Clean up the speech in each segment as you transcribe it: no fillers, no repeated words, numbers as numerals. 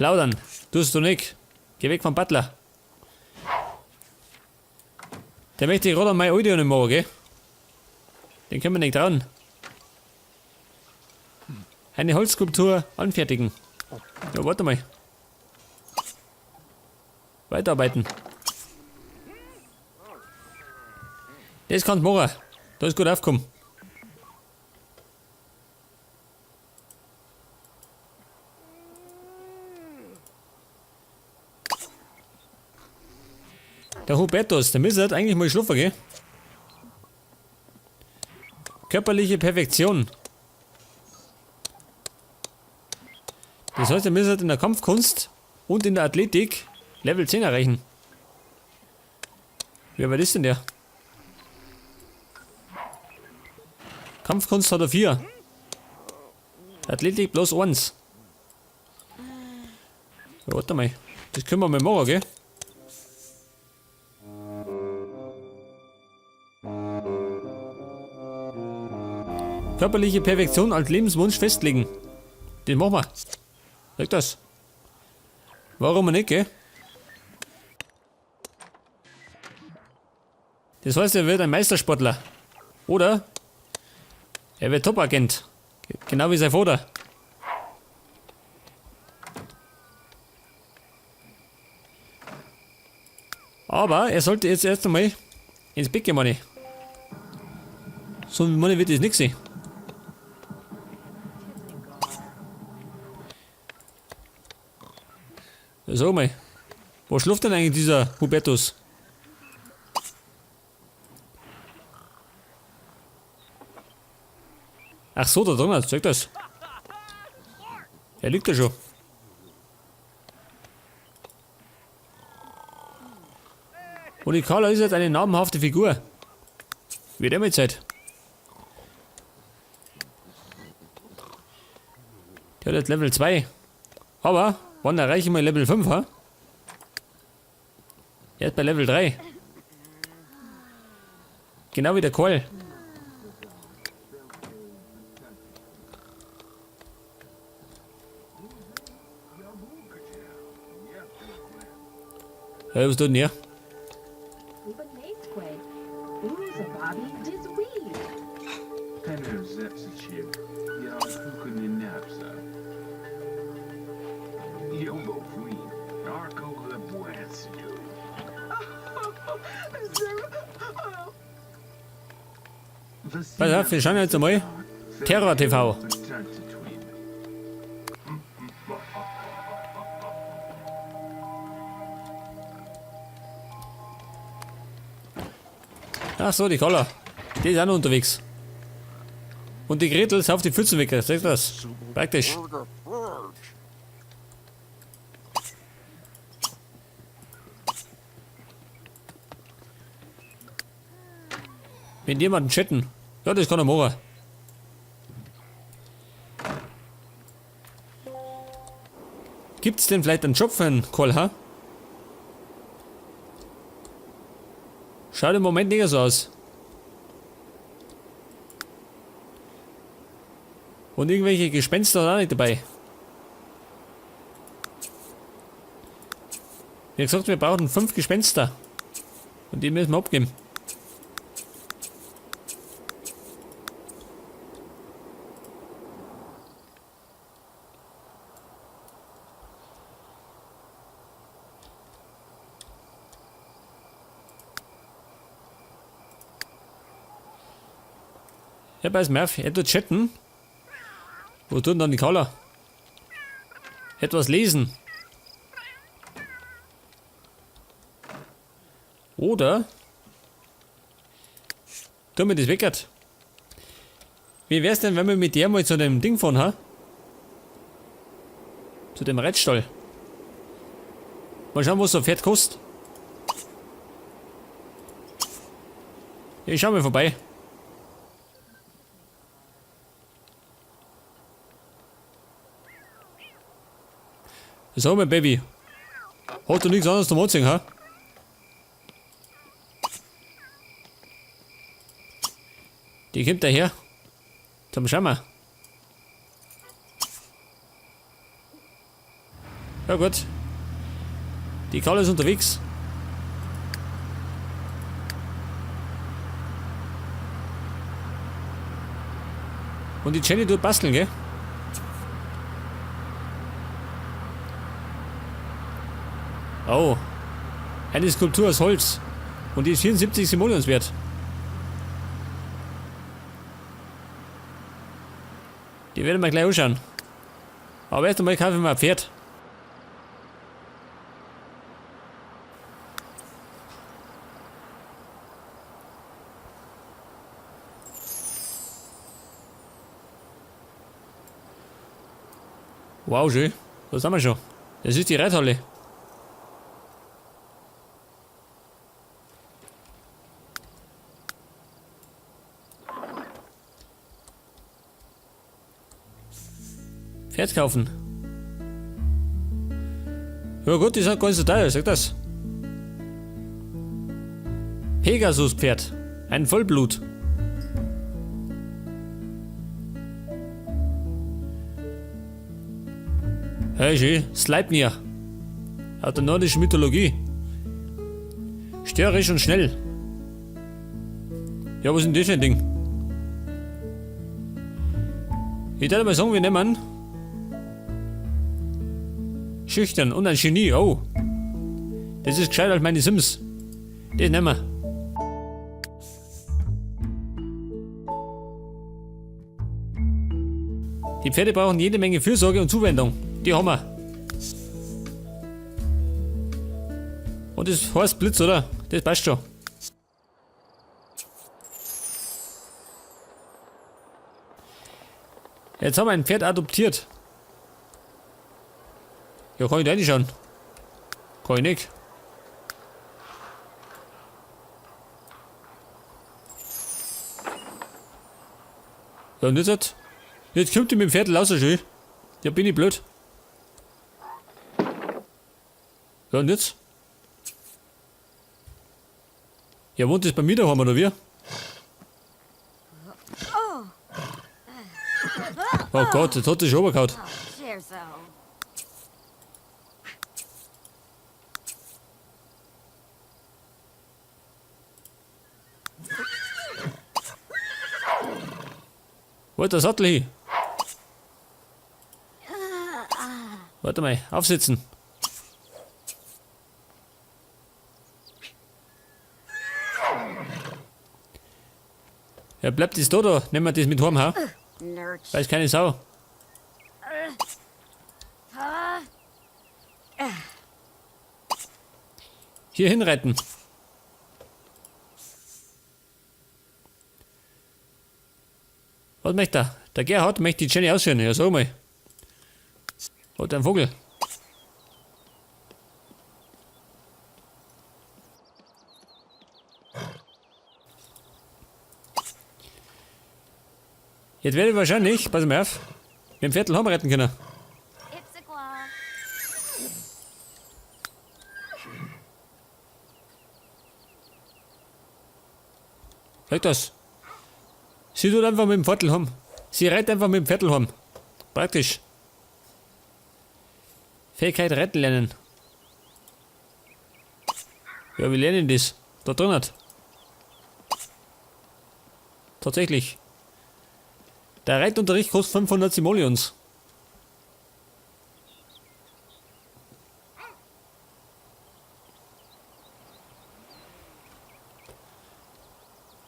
Plaudern. Tust du nicht. Geh weg vom Butler. Der möchte gerade an mein Audio nicht machen, gell? Den können wir nicht trauen. Eine Holzskulptur anfertigen. Ja, warte mal. Weiterarbeiten. Das kannst du machen. Da ist gut aufgekommen. Der Hubertus, der müsste halt eigentlich mal schlafen, gell? Körperliche Perfektion. Das heißt, er müsste halt in der Kampfkunst und in der Athletik Level 10 erreichen. Wie weit ist denn der? Kampfkunst hat er 4. Athletik bloß 1. Ja, warte mal. Das können wir mal machen, gell? Körperliche Perfektion als Lebenswunsch festlegen. Den machen wir. Sag das. Warum nicht, gell? Das heißt, er wird ein Meistersportler. Oder er wird Top-Agent. Genau wie sein Vater. Aber er sollte jetzt erst einmal ins Bett gehen, Manni. So wie Manni wird das nicht sehen. Sag mal, wo schläft denn eigentlich dieser Hubertus? Ach so, da drin, sag das. Er liegt da schon. Und die Carla ist jetzt eine namhafte Figur. Wird immer Zeit. Der hat jetzt Level 2. Aber, wann erreiche ich mal Level 5, ha? Er ist bei Level 3. Genau wie der Call. Ja, was tut denn hier? Pass auf, wir schauen jetzt einmal. Terror TV. Ach so, die Koller. Die ist auch noch unterwegs. Und die Gretel ist auf die Pfütze weg, sagst du das? Praktisch. Mit jemandem chatten. Ja, das kann er machen. Gibt's denn vielleicht einen Job für einen Call, ha? Schaut im Moment nicht so aus. Und irgendwelche Gespenster sind auch nicht dabei. Wie gesagt, wir brauchen 5 Gespenster. Und die müssen wir abgeben. Ja, bei Smurf, er tut chatten. Wo tut denn dann die Caller? Etwas lesen. Oder tun wir das weckert. Wie wär's denn, wenn wir mit der mal zu dem Ding fahren, ha? Zu dem Reitstall. Mal schauen, was so ein Pferd kostet. Ich schau mal vorbei. So, mein Baby. Hat du nichts anderes zum Anziehen, ha? Die kommt daher. Zum Schauen wir. Ja gut. Die Karl ist unterwegs. Und die Jenny tut basteln, gell? Oh. Eine Skulptur aus Holz. Und die ist 74 Simoleons wert. Die werden wir gleich anschauen. Aber erst einmal kaufen wir ein Pferd. Wow, schön. Da sind wir schon. Das ist die Reithalle. Pferd kaufen. Ja gut, die sind gar nicht so teuer, sag das. Pegasus-Pferd. Ein Vollblut. Hey, schön. Sleipnir. Aus der nordischen Mythologie. Störrisch und schnell. Ja, was ist denn das für ein Ding? Ich würde mal sagen, wir nehmen schüchtern und ein Genie. Oh. Das ist gescheit als meine Sims. Das nehmen wir. Die Pferde brauchen jede Menge Fürsorge und Zuwendung. Die haben wir. Und das heißt Blitz, oder? Das passt schon. Jetzt haben wir ein Pferd adoptiert. Ja, kann ich da nicht schauen. Kann ich nicht. Ja, und jetzt? Jetzt kommt die mit dem Pferd raus, schön. Ja, bin ich blöd. Ja, und jetzt? Ja, wohnt das bei mir daheim, oder wie? Oh Gott, jetzt hat das schon übergehauen. Wo ist der Sattel hin? Warte mal, aufsitzen. Ja, bleibt das da, nehmen wir das mit heim, ha? Weiß keine Sau. Hier hinreiten. Was möchte er? Der Gerhard möchte die Jenny ausschönen. Ja, sag mal. Hat ein Vogel. Jetzt werde ich wahrscheinlich, pass mal auf, mit dem Viertel retten können. Sag das. Sie tut einfach mit dem Viertel heim. Sie reitet einfach mit dem Viertel heim. Praktisch. Fähigkeit retten lernen. Ja, wir lernen das. Da drin hat. Tatsächlich. Der Reitunterricht kostet 500 Simoleons.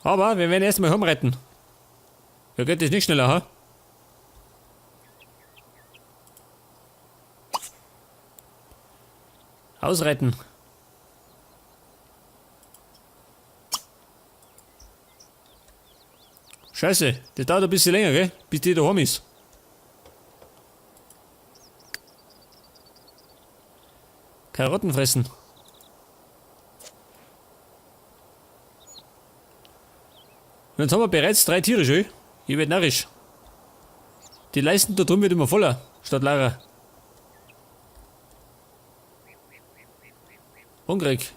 Aber wir werden erstmal heimreiten. Ja, geht das nicht schneller, ha? Ausreiten. Scheiße, das dauert ein bisschen länger, gell? Bis die daheim ist. Karotten fressen. Und jetzt haben wir bereits 3 Tiere schon. Ich werd narrisch. Die Leisten da drum wird immer voller, statt leerer. Hungrig.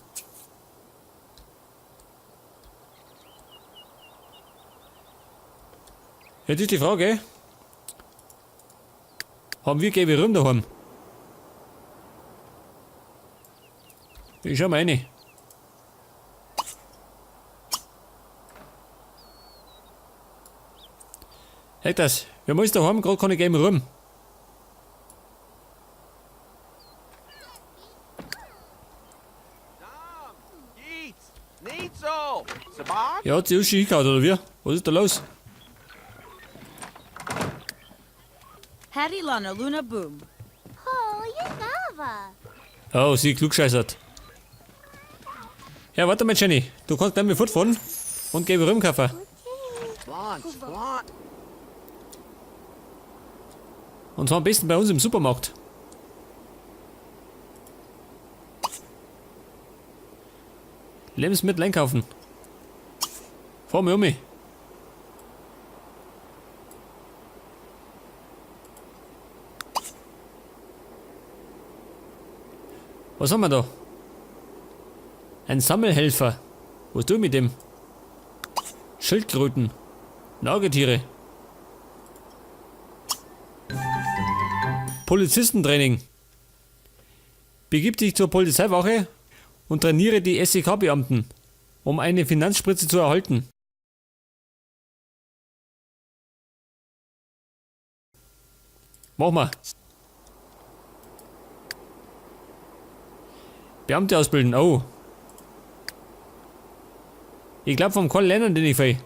Jetzt ist die Frage, haben wir gelbe Rum daheim? Ich schau mal rein. Hector, wir müssen daheim gerade keine Game rum. Ja, hat sie Uschi hingehauen, oder wie? Was ist da los? Harry Lana Luna Boom. Oh, Jagava. Oh, sie klugscheißert. Ja, warte mal, Jenny. Du kannst gleich mal fortfahren und gebe Rumkaufen. Und zwar am besten bei uns im Supermarkt. Lebensmittel einkaufen. Fahr mich um. Was haben wir da? Ein Sammelhelfer. Was tue ich mit dem? Schildkröten. Nagetiere. Polizistentraining. Begib dich zur Polizeiwache und trainiere die SEK-Beamten, um eine Finanzspritze zu erhalten. Mach mal. Beamte ausbilden, oh. Ich glaube vom Karl lernen die nicht viel.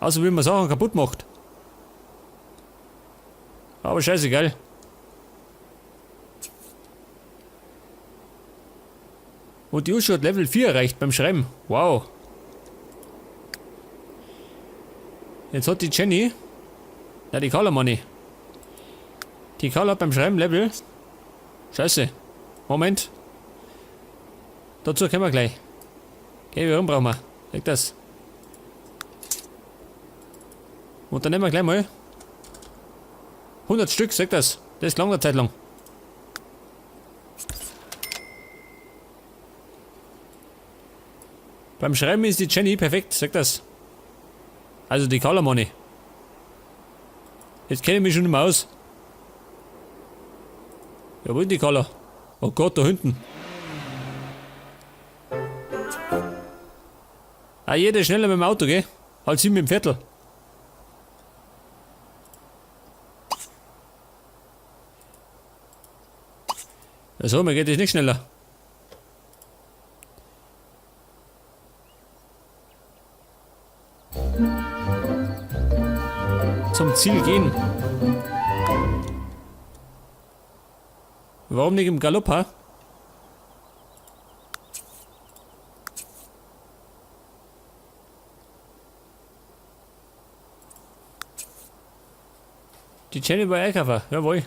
Außer wie man Sachen kaputt macht. Aber scheißegal. Und die Uschi hat Level 4 erreicht beim Schreiben. Wow. Jetzt hat die Jenny. Ja, die Carla Money. Die Carla hat beim Schreiben Level. Scheiße. Moment. Dazu kommen wir gleich. Okay, warum brauchen wir? Leg das. Und dann nehmen wir gleich mal 100 Stück, sag das. Das ist lange Zeit lang. Beim Schreiben ist die Jenny perfekt, sag das. Also die Carla Money. Jetzt kenne ich mich schon nicht mehr aus. Ja, wo ist die Carla? Oh Gott, da hinten. Ah, jeder schneller mit dem Auto, gell? Halt sie mit dem Viertel. So, mir geht es nicht schneller. Zum Ziel gehen. Warum nicht im Galopp, ha? Die Jenny bei Einkaufen, jawohl.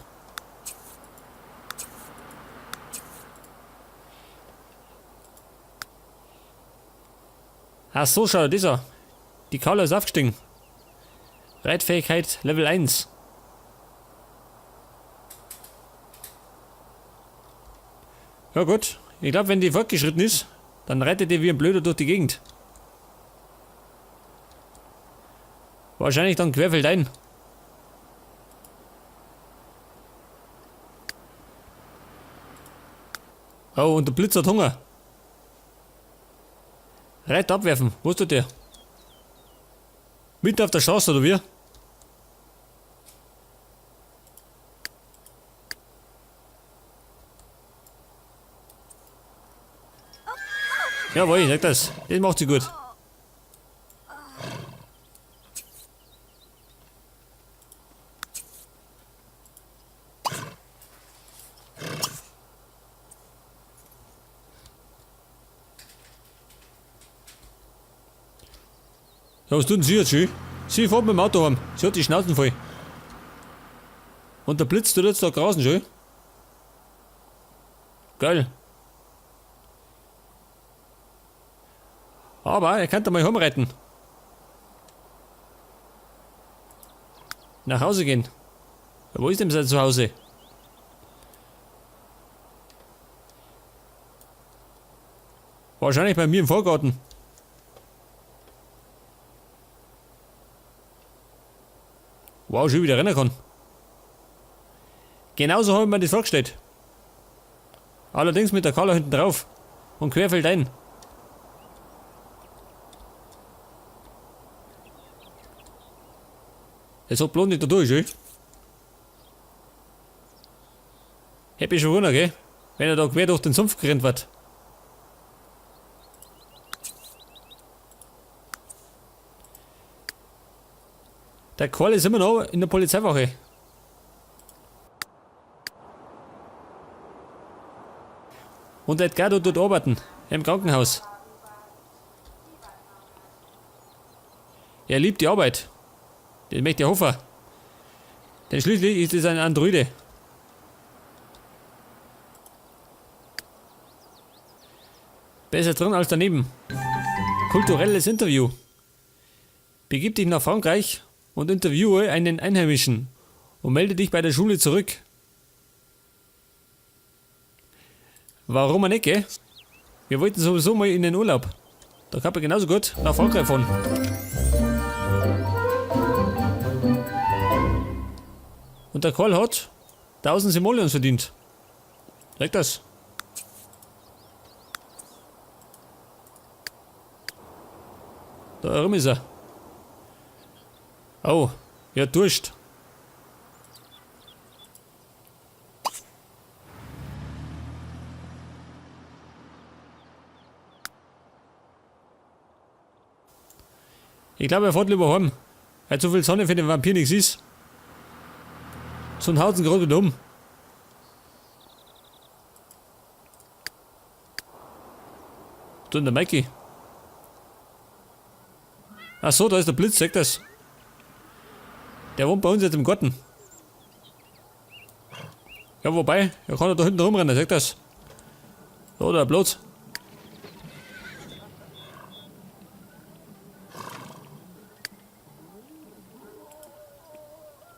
Ach so, schau, dieser. Die Carla ist aufgestiegen. Reitfähigkeit Level 1. Ja gut, ich glaube, wenn die fortgeschritten ist, dann reitet die wie ein Blöder durch die Gegend. Wahrscheinlich dann querfeldein. Oh, und der Blitz hat Hunger. Reit abwerfen, wo ist der? Mitten auf der Straße, oder wie? Jawohl, sag das. Das macht sie gut. Ja, was tut denn sie jetzt schon? Sie fährt mit dem Auto heim. Sie hat die Schnauzen voll. Und der Blitz tut jetzt da grasen schon. Geil. Aber er kann da mal heimreiten. Nach Hause gehen. Ja, wo ist denn sein Zuhause? Wahrscheinlich bei mir im Vorgarten. Wow, schon wieder rennen kann. Genauso habe ich mir das vorgestellt. Allerdings mit der Carla hinten drauf. und querfällt ein. Es hat bloß nicht da durch, ey. Hätte ich schon runter, gell? Wenn er da quer durch den Sumpf gerannt wird. Der Karl ist immer noch in der Polizeiwache. Und der Edgardo dort arbeiten, im Krankenhaus. Er liebt die Arbeit. Den möchte ich hoffen. Denn schließlich ist es ein Androide. Besser drin als daneben. Kulturelles Interview. Begib dich nach Frankreich und interviewe einen Einheimischen und melde dich bei der Schule zurück. Warum nicht, gell? Wir wollten sowieso mal in den Urlaub. Da kann man genauso gut nach Frankreich fahren. Und der Karl hat 1000 Simoleons verdient. Sagt das? Da herum ist er. Oh, ja, Durst. Ich glaube, er fährt lieber heim. Er hat so viel Sonne für den Vampir nichts ist. So ein Hausen gerade wieder um. Da in der Mikey. Ach so, da ist der Blitz, sagt das. Der wohnt bei uns jetzt im Garten. Ja, wobei, er kann ja da hinten rumrennen, sagt das. Da, der Platz.